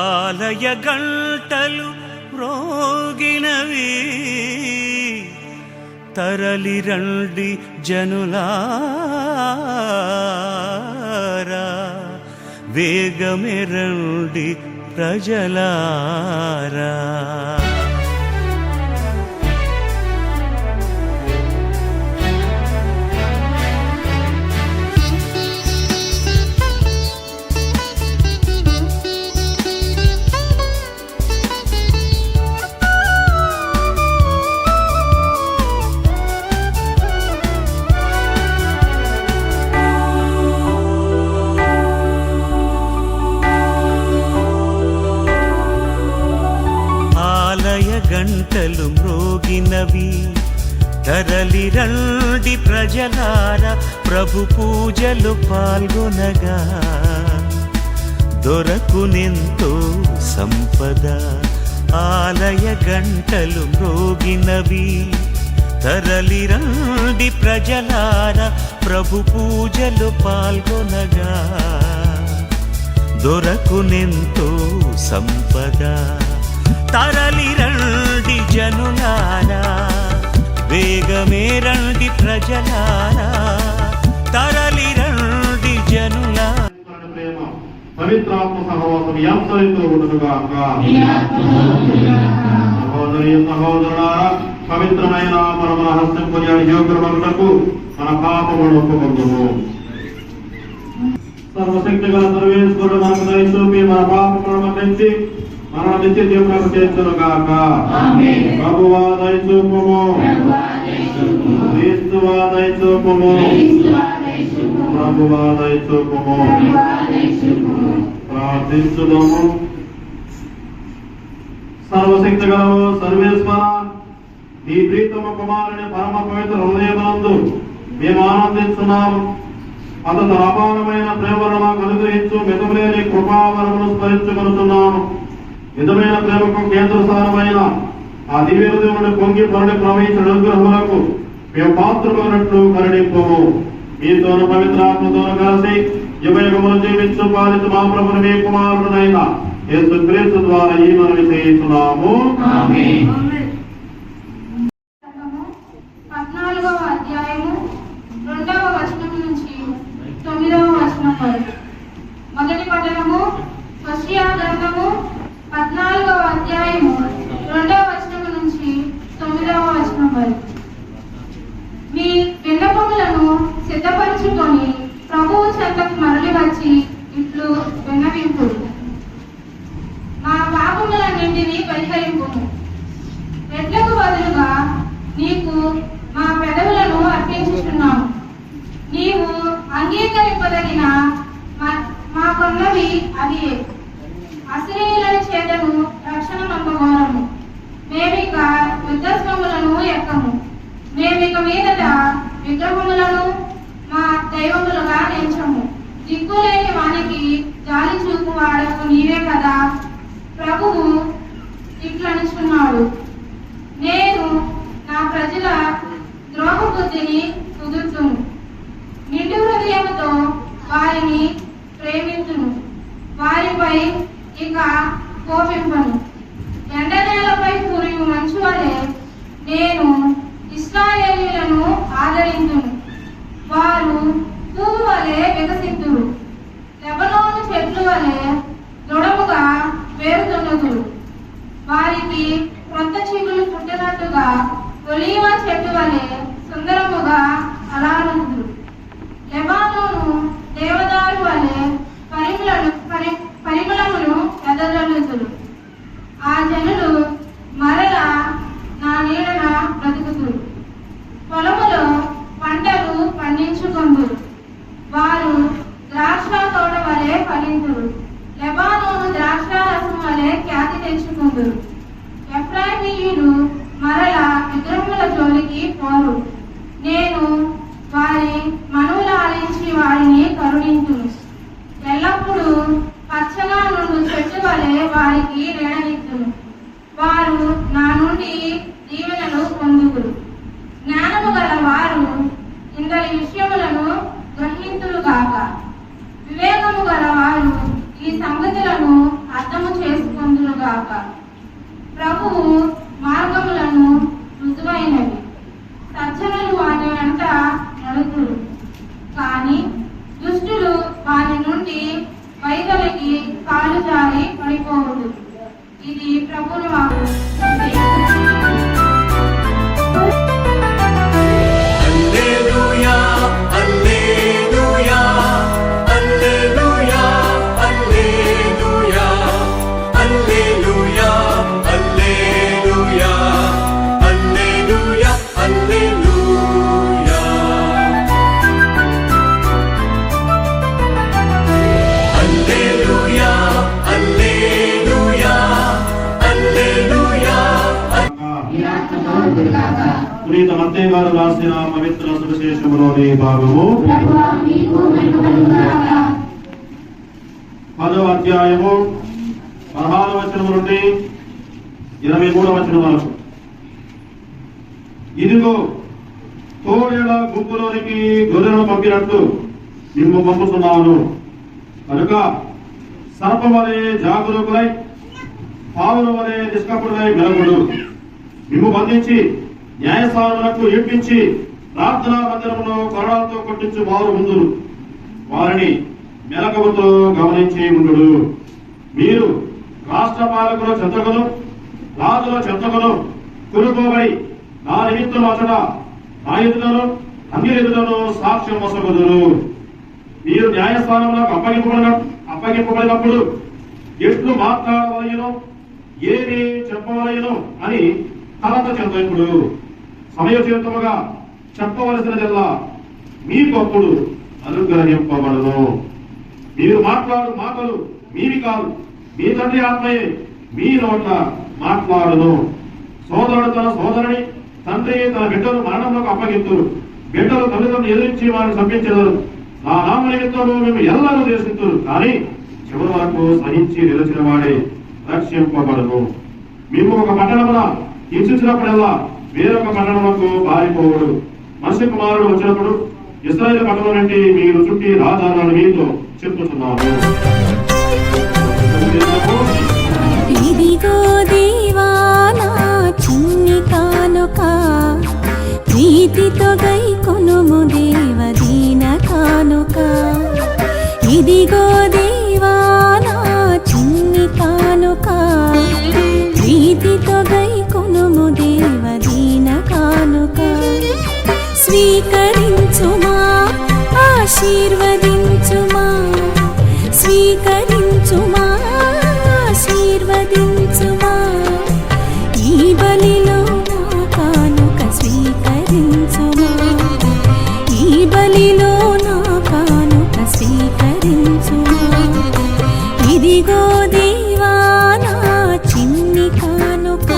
ఆలయ గంటలు మ్రోగినవి, తరలి రండి జనులారా, వేగమే రండి ప్రజలారా. గంటలు మ్రోగినవి, తరలి రండి ప్రజలారా, ప్రభు పూజలు పాల్గొనగా దొరకునెంతో సంపద. ఆలయ గంటలు మ్రోగినవి, తరలి రండి ప్రజలారా, ప్రభు పూజలు పాల్గొనగా దొరకునెంతో సంపద. తరలి రండి జనులారా, వేగమే రండి ప్రజలారా, తరలి రండి జనులారా. పవిత్రాత్మ సహవాసం ఎంతైతో ఉండుగాక. సహోదరి సహోదరులారా, పవిత్రమైన పరమ రహస్యం కొనియాడి యోగ్యులకు మన పాపములను ఒప్పుకొందుము. సర్వశక్తి గల సర్వేశ్వరుడు మనకు దయ చూపి మన పాపములను మన్నించి మన నిత్య జీవనకు చేర్చునుగాక. ప్రభువా దయ చూపుము, క్రీస్తువా దయ చూపుము, ప్రభువా దయ చూపుము. ప్రార్థించుదాము. సర్వశక్తి గలవు సర్వేశ్వర, ఈ ప్రీతమ కుమారుని పరమ పవిత్ర హృదయమునందు మేము ఆనందిస్తున్నాము. అతను అపారమైన ప్రేమను మాకు అనుగ్రహించు మితములేని కృపావరమును స్మరించుకొనుచున్నాము. విధమైన ప్రేమకు కేంద్రసారమైన ఆ దివ్య హృదయమును పొంగి పొరడి ప్రవహించిన అనుగ్రహములకు మేము పాత్రమైనట్లు కరుణింపము. మీతోను పవిత్రాత్మతోను కలిసి యుగయుగములు జీవించు పాలించు మా ప్రభుని మీ కుమారుడునైన యేసుక్రీస్తు ద్వారా ఈ మనవి చేస్తున్నాము. 14వ అధ్యాయము 2వ వచనం నుంచి 9వ వచనం వరకు. మొదటి పఠనము హోషేయ గ్రంథము 14వ అధ్యాయము 2వ వచనం నుంచి 9వ వచనం వరకు. మీ విన్నపములను సిద్ధపరచుకొని ప్రభువు చెంతకు మరలి వచ్చి ఇట్లు విన్నవింపు. మా పాపములన్నింటినీ పరిహరింపుము. రెట్లకు బదులుగా నీకు మా పెదవులను అర్పించుచున్నాము. నీవు అంగీకరింపదగిన మాకున్నవి అవి. అసిరీయుల చేతను రక్షణ నమ్మగోరము. మేమిక యుద్ధస్వంగులను ఎక్కము. మేమిక మీదట విగ్రహములను మా దైవములుగా నిల్చము. దిక్కులేని వానికి జాలి చూపు వాడకు నీవే కదా. ప్రభువు ఇట్లనుచున్నాడు, నేను నా ప్రజల ద్రోహ బుద్ధిని కుదుర్తును. నిండు హృదయముతో వారిని ప్రేమించును. వారిపై ఇక కోపింపను. ఎండనేలపై కురియు మంచు వలె నేను ఇశ్రాయేలీయులను ఆదరించును. వారు పువ్వు వలె వికసిద్దురు. లెబనోను చెట్లు వలె దృఢముగా వేరుతున్నదురు. వారికి క్రొత్త చిగులు పుట్టినట్టుగా ఒలీవ చెట్టు వలె సుందరముగా అలారుదురు. లెబానోను దేవదారు వలె పరిమళమును ఎదజల్లుదురు. ఆ జనులు మరల నా నీడన బ్రతుకుదురు. పొలములో పంటలు పండించుకొందురు. వారు ద్రాక్ష తోట వలె ఫలింతురు. లెబానోను ద్రాక్షారసం వలె ఖ్యాతి తెచ్చుకుందురు. ఎఫ్రాయిమీయులు మరల విగ్రహముల జోలికి పోరు. నేను విషయములను గ్రహింతురుగాక. వివేకము గల వారు ఈ సంగతులను అర్థము చేసుకొందురుగాక. ప్రభువు మార్గములను రుజువైనవి, సజ్జనులు వాని వెంట నడుతురు, కానీ దుష్టులు వారి నుండి వైదొలిగి కాలు జారి పడిపోవుడు. ఇది ప్రభుని వాక్కు. హల్లెలూయా హల్లెలూయా హల్లెలూయా హల్లెలూయా హల్లెలూయా హల్లెలూయా హల్లెలూయా హల్లెలూయా హల్లెలూయా హల్లెలూయా హల్లెలూయా. పునీత మత్తయి గారు రాసిన పవిత్ర సువిశేషములోని భాగము 10వ అధ్యాయము 16వ వచనం నుండి 23వ వచనం వరకు. ఇదిగో తోడేళ్ల గుంపులోనికి గొర్రెలను పంపినట్టు నిన్ను పంపుతున్నాను కనుక సర్పం వలె జాగరూకులై పావుల వలె నిష్కపటులై మెలగుడు. నిన్ను బంధించి న్యాయస్థానములకు ఈడ్పించి ప్రార్థనా మందిరములో కొరడాలతో కొట్టించు వారు ముందురు. వారిని మెలకువతో గమనించి ఉండు. మీరు రాష్ట్ర పాలకుల చెంతకును రాజుల చెంతకును కొనుకోబడి నా నిమిత్తం అతడ నా ఎదుటను అన్ని ఎదుటను సాక్ష్యం వసగుదురు. మీరు న్యాయస్థానములకు అప్పగింపబడినప్పుడు ఎట్లు మాట్లాడవలయను ఏమి చెప్పవలయను అని కలత చెందకుడు. సమయోచితముగా చెప్పవలసినదల్లా మీకు అప్పుడు అనుగ్రహింపబడును. మీరు మాట్లాడు మాటలు మీవి కాదు, మీ తండ్రి ఆత్మయే మీ నోట మాట్లాడును. సోదరుడు తన సోదరుని, తండ్రి తన బిడ్డలు మరణంలోకి అప్పగింతురు. బిడ్డలు తల్లిదండ్రులు ఎదిరించి వారిని చంపించెదరు. నా నామ నిమిత్తము మేము ఎల్లరూ దేశింతురు, కానీ చివరి వరకు సహించి నిలిచిన వాడే రక్షింపబడును. మేము ఒక పట్టణమున హింసించినప్పుడల్లా వేరొక పట్టణములకు పారిపోవుడు. మనిషి కుమారుడు వచ్చినప్పుడు ఇశ్రాయేలు పట్టణం నుండి మీరు చుట్టి రాజాలను మీతో చెప్పుతున్నాను. ఇదిగో దేవా నా చిన్ని కానుక, ప్రీతితో గైకొనుము దేవ దీన కానుక. ఇదిగో దేవా నా చిన్ని కానుక, ప్రీతితో గైకొనుము దేవ దీన కానుక. స్వీకరించుమా ఆశీర్వదించుమా, స్వీకరించుమా ఆశీర్వదించుమా. ఈ బలిలో నా కానుక స్వీకరించుమా, ఈ బలిలో నా కానుక స్వీకరించుమా. ఇదిగో దేవా నా చిన్ని కానుక,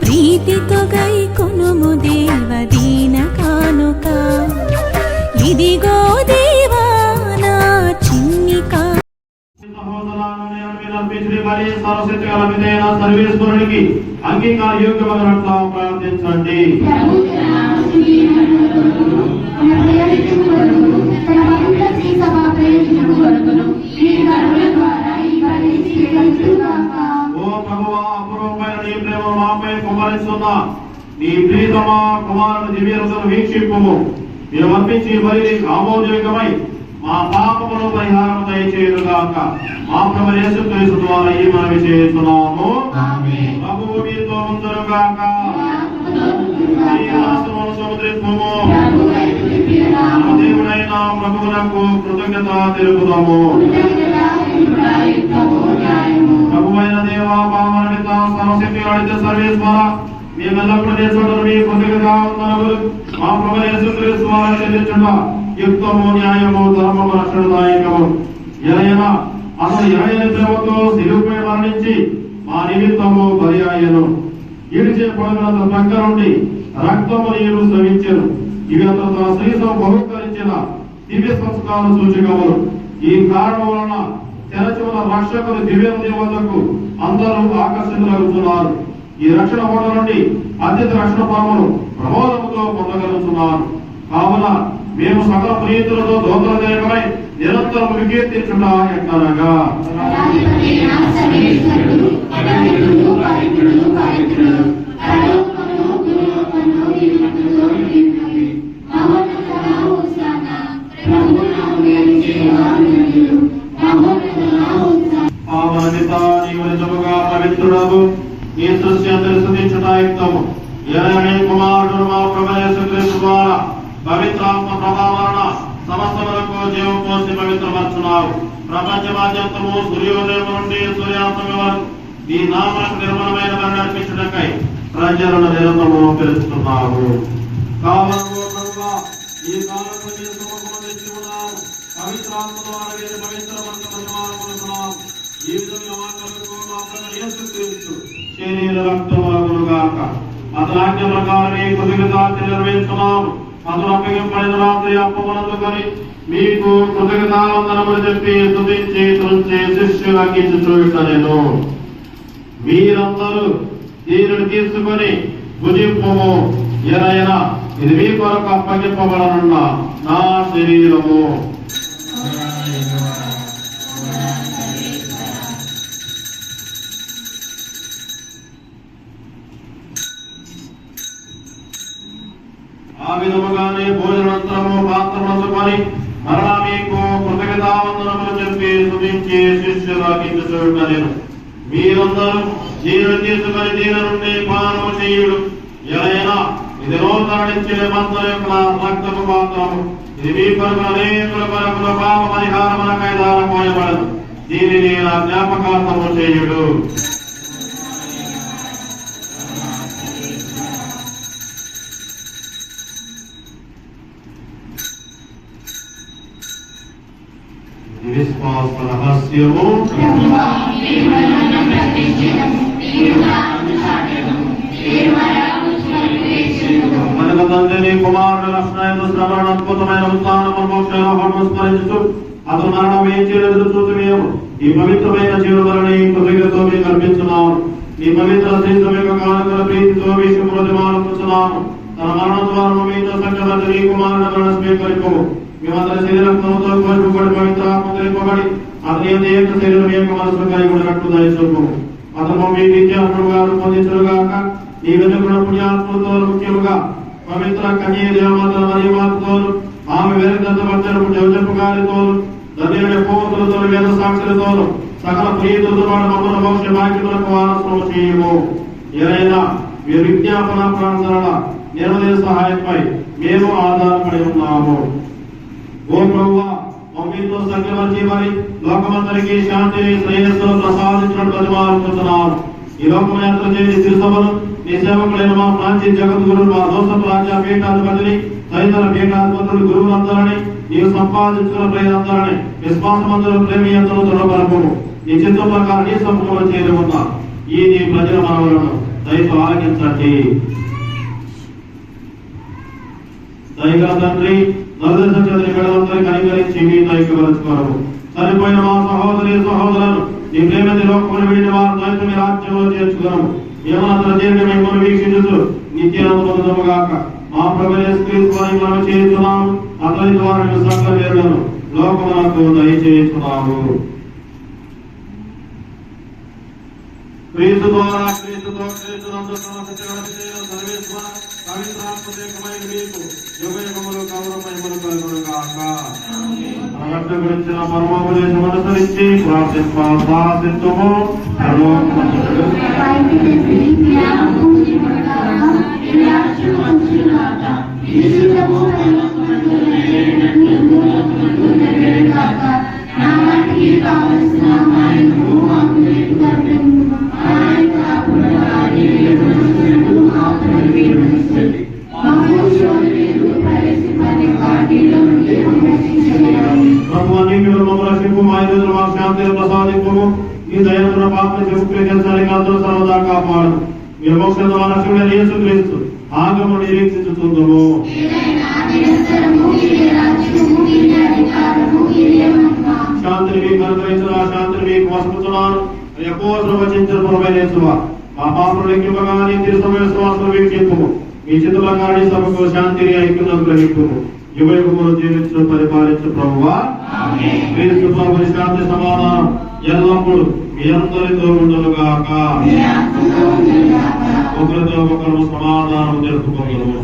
ప్రీతితో గైకొనుము దేవ దీన కానుక. ఇదిగో దేవా నా చిన్ని కానుక. సర్వేశ్వరునికి అంగీకార యోగ్యమైనట్లా ప్రార్థించండి. ఓ ప్రభువా, అపూర్వమైన నీ ప్రేమ మాపై కుమ్మరిస్తున్నా నీ ప్రీతమ కుమారుని దివ్యరసను వీక్షింపుము. మీరు అర్పించి మరి నీకు ఆమోదయోగ్యమై మా పాపమును పరిహారం దయచేయుగాక. మా ప్రభు యేసుక్రీస్తు ద్వారా ఈ మనవి చేస్తున్నాము. ప్రభువు మీతో ఉందురుగాక. మీ మనసును సముద్రింపుము. మన దేవుడైన ప్రభువునకు కృతజ్ఞత తెలుపుదాము. ప్రభువైన దేవా, పావనిత సర్వశక్తి అడితే సర్వేశ్వర, మేమెల్లప్పుడు చేసుకుంటూ మీ కృతజ్ఞత వందనములు మా ప్రభు యేసుక్రీస్తు ద్వారా చెల్లించుట యుక్తము, న్యాయము, ధర్మము, రక్షణదాయకము. ఎలయన అతను ఎలయని ప్రేమతో శిలువపై మరణించి మా నిమిత్తము బలి అయ్యెను. ఈడ్చే పొడవునంత ప్రక్క నుండి రక్తము నీరు స్రవించెను. ఇవి అతను తన శరీరం బహుకరించిన దివ్య సంస్కార సూచకములు. ఈ కారణం వలన తెరచి ఉన్న రక్షకుని దివ్య దేవతకు అందరూ ఆకర్షితులవుతున్నారు. ఈ రక్షణ ఓట నుండి అత్యంత రక్షణ పామును ప్రమోదముతో పొందగలుగుతున్నారు. కావున మేము సకల ప్రీతులతో దోతలదేకమై నిరంతరం వికీర్తించుట ఎట్లనగా పావనితానివనిజముగా పవిత్రుడవు ఈ సృష్టి అందరి స్తుతించుటాయుక్తము ఎరమే కుమారుడు మా ప్రభు యేసుక్రీస్తు ద్వారా పవిత్రాత్మ ప్రభావాన సమస్తములకు జీవం పోసి పవిత్రపరచున్నావు. ప్రపంచమాద్యంతము సూర్యోదయం నుండి సూర్యాస్తమయం వరకు ఈ నామకు నిర్మలమైన బలి నడిపించుటకై ప్రజలను నిరంతరము పిలుస్తున్నావు. కావున ఈ కాలంలో నీ సమూహము తెచ్చి ఉన్నావు. పవిత్రాత్మ ద్వారా వీరిని పవిత్రపరచుతున్నావు. ఈ విధంగా మాటలకు మా ప్రభు యేసుక్రీస్తు శరీర రక్తములగునుగాక. అతని ఆజ్ఞ ప్రకారం ఈ కృతజ్ఞతార్చన నిర్వహిస్తున్నాము. అతను అప్పగింపబడిన రాత్రి అప్పమనందుకొని మీకు కృతజ్ఞతావందనములు చెప్పి స్తుతించి త్రుంచి శిష్యులకి చూడటనేను. మీరందరూ దీనిని తీసుకొని భుజింపుము. ఎరైనా ఇది మీ కొరకు అప్పగింపబడనున్న నా శరీరము. ఆ విధముగానే భోజనంతరము పాత్రమందుకొని మరలా మీకు కృతజ్ఞతావందనములు చెప్పి స్తుతించి శిష్యులకి చూడటనేను. మీరందరూ దీనిని తీసుకొని దీని నుండి పానము చేయుడు. ఎరైనా ఇది నూతన నిత్య నిబంధన యొక్క రక్తపు పాత్రము. ఇది మీ కొరకు అనేకుల కొరకు పాప పరిహారమునకై దారపోయబడదు. దీనిని నా జ్ఞాపకార్థము చేయుడు. విశ్వాస రహస్యము. మనకు తండ్రిని కుమారుడు లక్షణ శ్రవణ అద్భుతమైన ఉత్సాహము స్మరించు అతను మరణం ఏం చేయలేదు చూసి మేము ఈ పవిత్రమైన జీవనాన్ని కృతజ్ఞతతో మీకు కల్పిస్తున్నాము. ఈ పవిత్ర శరీరం యొక్క కానుకల ప్రీతితో మీకు ప్రతిమానుకుంటున్నాము. తన మరణం ద్వారా మీతో సంఖ్య నీ కుమారుడు స్వీకరింపు. మేమందరి శరీరంతో కోరుకోబడి పవిత్రాత్మ తెలుపబడి అతని యొక్క శరీరం యొక్క మనసును కలిగి ఉన్నట్టు దయచూపు. అతను మీ విద్యార్థులుగా రూపొందించుగాక. ఈ వెనుకున్న పుణ్యాత్మతో ముఖ్యముగా పవిత్ర కన్య దేవమాతల మరియు మాతతోను ఆమె వేరుదత్తపరచడం జోజపు గారితోను ధన్యుల పోతులతో వేద సాక్షులతోను సకల ప్రీతులతో పాటు మమ్మల్ని భవిష్య భాగ్యములకు వారసులు చేయము. ఏదైనా మీ విజ్ఞాపన ప్రార్థనల నిర్వహణ సహాయంపై మేము ఆధారపడి ఉన్నాము. ఓ ప్రభువా, మమ్మీతో సంఖ్యమర్చి మరి లోకమందరికీ శాంతిని శ్రేయస్సును ప్రసాదించడం ప్రతిమానుకుంటున్నాను. ఈ లోకయాత్ర చేసి తిరుసభను నీ సేవకులైన మా ప్రాంతీయ జగద్గురు మా దోషపు రాజ్య పీఠాధిపతిని తదితర పీఠాధిపతులు గురువులందరినీ నీవు సంపాదించుకున్న ప్రజలందరినీ విశ్వాసమంతుల ప్రేమియంతో దృఢపరపు. నీ చిత్తం ప్రకారం నీ సమూహంలో చేరి ఉన్న ఈ నీ ప్రజల మనవులను దయతో ఆలకించండి. దయగల తండ్రి, నరదేశం చదివి బిడ్డలందరినీ కనికరించి మీతో ఐక్యపరచుకోరు. చనిపోయిన మా సహోదరి సహోదరులను నీ ప్రేమని లోకమును విడిన వారు దయతో మీ రాజ్యంలో చేర్చుకున్నాము. ఏమాత్రం చేరిన మిమ్మల్ని వీక్షించు నిత్యానంద పొందుగాక. మా ప్రభువు యేసుక్రీస్తు వారిని మనం చేస్తున్నాము. అతని ద్వారా మీ సకల వేరులను లోకమునకు దయచేస్తున్నాము. క్రీస్తు ద్వారా క్రీస్తుతో క్రీస్తునందు సర్వేశ్వర పవిత్రాత్మకమైన మీకు యుగయుగములు కౌరవమయములు కలుగునుగాక. రక్షణ గురించిన పరమోపదేశం అనుసరించి ప్రార్థించుము. ప్రసాదింపు. ఈ దయను పాపని సర్వదా కాపాడు. మీరు మోక్ష యేసుక్రీస్తు ఆగము నిరీక్షించుతుందము. శాంతిని మీకు అనుగ్రహించిన శాంతిని మీకు వసుకుతున్నాను. ఎక్కువ ప్రవచించిన పురమైనేశ్వ మా పాపను లెక్కింపగానే తిరుసమ విశ్వాసం వీక్షింపు. మీ చేతుల కారణి సభకు శాంతిని ఐక్యతను గ్రహింపు యుగయుగములు జీవించు పరిపాలించు ప్రభువా క్రీస్తు ప్రభు శాంతి సమాధానం ఎల్లప్పుడూ మీ అందరితో ఉండును గాక. ఒకరితో ఒకరు సమాధానం తెలుపుకోగలము.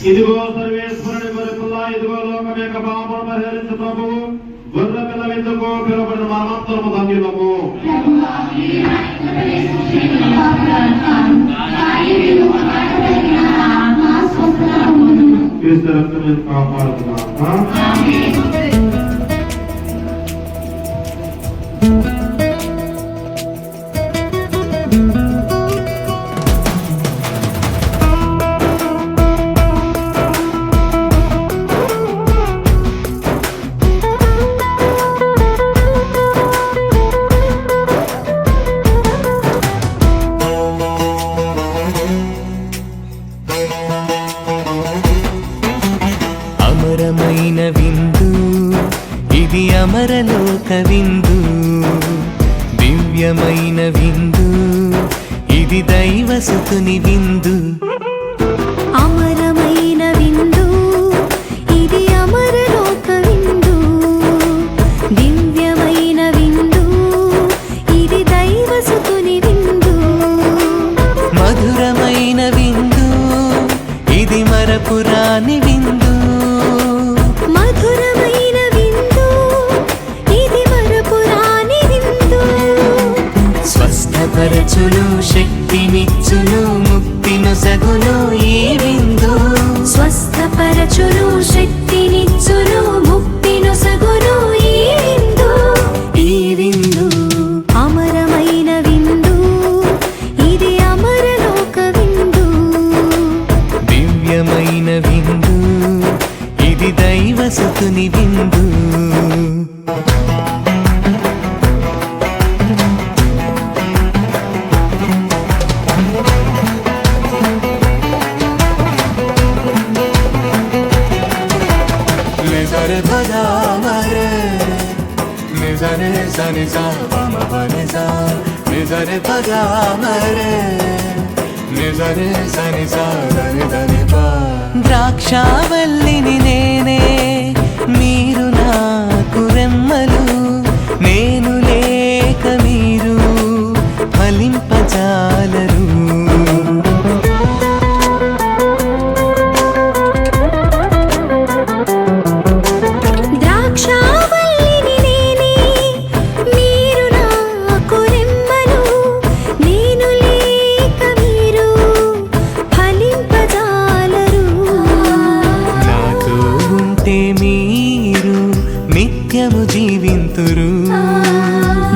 ఇదిగో సర్వేశ్వరుని కొరకుల్లా, ఇదిగో లోకం యొక్క పాపం పరిహరించు ప్రభువు, గొర్రె పిల్ల విందుకు పిలువబడిన మనమంతరము ధన్యులము. క్రీస్తు రక్తమే కాపాడుగాక. అమరమైన విందు ఇది, అమరలోక విందు, దివ్యమైన విందు ఇది, దైవసుతుని విందు. అమరమైన విందు ఇది, అమరలోక విందు, దివ్యమైన విందు ఇది, దైవసుతుని విందు. మధురమైన విందు ఇది, మరపురాని విందు. మధురమైన విందు ఇది, మరపురాని విందు. స్వస్థపరచును, శక్తినిచ్చును, ముక్తినొసగును ఈ విందు. స్వస్థపరచును, శక్తినిచ్చును, ముక్తినొసగును ఈ విందు. ఈ విందు అమరమైన విందు ఇది, అమరలోక విందు, దివ్యమైన విందు ఇది, దైవసుతుని విందు. నిజరే భజామరే నిజరే సనిసా పమపనిసా, నిజరే భజామరే నిజరే సనిసా దని దని పా. ద్రాక్షావల్లిని నేనే, మీరు నాకు రెమ్మలు, నేను లేక మీరు ఫలింపజాలరు. ద్రాక్షావల్లిని నేనే, మీరు నాకు రెమ్మలు, నేను లేక మీరు ఫలింపజాలరు. నాతో ఉంటే మీరు నిత్యము జీవింతురు,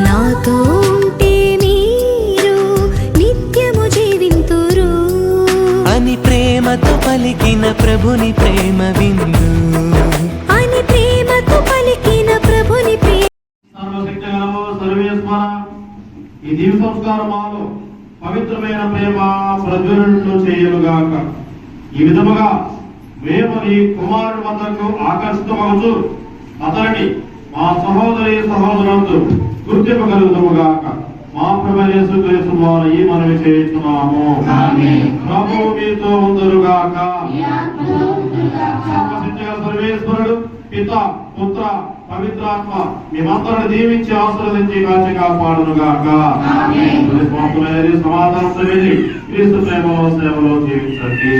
నాతో ఉంటే మీరు నిత్యము జీవింతురు అని ప్రేమతో పలికిన ప్రభుని ప్రేమ విందు. అని ప్రేమతో పలికిన ప్రభుని ప్రేమ. సర్వశక్తి గలవు సర్వేశ్వర, ఈ దివ్య సంస్కారం మాలో పవిత్రమైన ప్రేమ ప్రజ్వలనను చేయలుగాక. ఈ విధముగా మేము నీ కుమారుడి వద్దకు ఆకర్షితమవుతూ అతనిని మా సహోదరి సహోదరులతో గుర్తింపగలుగుతాముగాక. మా ప్రభు యేసుక్రీస్తు ద్వారా ఈ మనవి చేస్తున్నాము. ప్రభువు మీతో ఉందురుగాక. సర్వశక్తిగల సర్వేశ్వరుడు పిత పుత్ర పవిత్రాత్మ మేమందరిని దీవించి ఆశీర్వదించి కాచి కాపాడునుగాక. సమాధానం క్రీస్తు ప్రేమలో సేవలో జీవించండి.